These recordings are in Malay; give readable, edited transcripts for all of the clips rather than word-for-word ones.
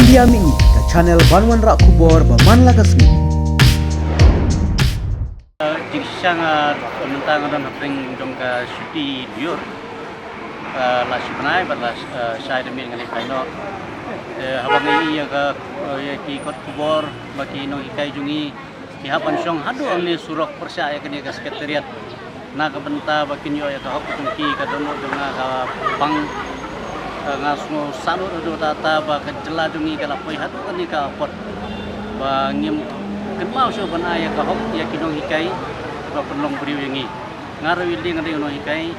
India Mini ke channel Banwan Rak Kubor Baman Lagasmi. Jiksang mentang dan hapeng dong ka syuti diur la syupanai bat la syai demi ngali kaino habang ini ya ka ki kot kubor baki no ikai jungi ki hapan syong hadu angli surok persya ya kini ka sekretariat na ka benta baki nyo ya ka hok tungki ka dono donga ka pang ngasmo sanu do tata ba ka jela jungi ka lapoi hadu kani ka pot ba ngim kenmau syo bana ya ka hok ya kinong ikai ba penlong beriu yangi ngaru wildi ngari no ikai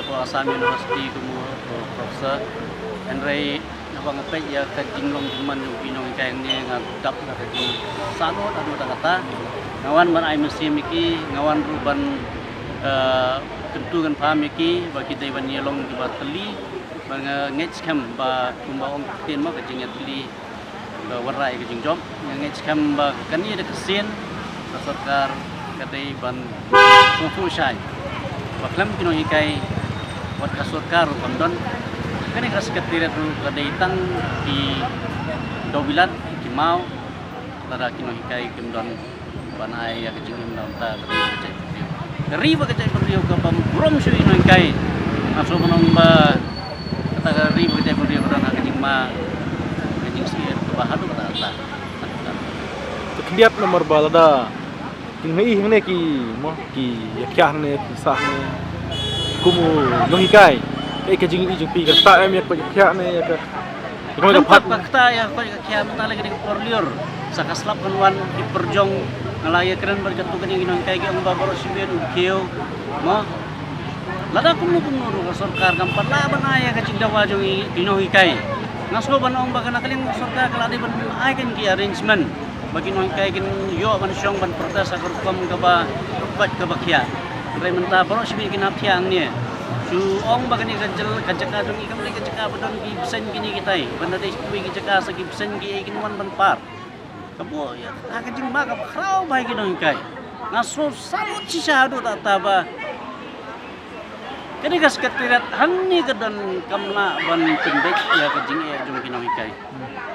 po Assam University kumu profesor Henry abang ngepek ya ka jinglong juman yung pinong ikai ni ngadap na ka jing sano adu kata ngawan ban ai mesti miki ngawan ruban tentukan paham miki ba kita ban yelong di bateli ba ngech kam ba kumbaong tin ma ka jing teli ba warai ka jing jom ngech kam ba kani de kesen sarkar kadai ban sufu syai baklam kino hikai wat kasurkar kamdon kani ka sekretariat kadai tang di dobilat kimau tada kino hikai kamdon banai ya kejing kamdon ta kadai ba kecai perdiu ka pam brom sui no hikai aso monong ba kata ri ba kecai perdiu ka na kejing ma kejing sier ka bahadu kata ta Kebiap nomor balada king ne ki mo ki yakya ne sa ne kumu lohikai ke jing i jing pi ka ta em yak pa yakya ne ya ka ko pat fakta ya ko kya mata lagi di porlior sakaslap kanwan iperjong ngalaya keren berjatuh kani ginon kai ge amba baro sibien ukio mo lada kumu ka sarkar gampat laban aya ka cindawa jong ginon kai ngaso ban ong bakana kalin sarkar kaladi ban ay kan ki arrangement bagi noi kai kin yo ban syong ban perdas agar kom gaba rupat ka bakya rai menta baro sibi kin aptiang ni su ong bagani kajel kajaka dong ikam ni kajaka badon ki bisen kini kitai banda dei kui ki jaka sa ki bisen ki kin wan ban par kabo ya ka jing ma ka khrau bai ki noi kai ngaso salut si syahadu ta taba kini ka sekretariat hanni kedan kamna ban pendek ya ka jing ya jong kinoi kai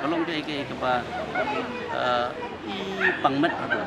tolong dia ke ba i pangmet adu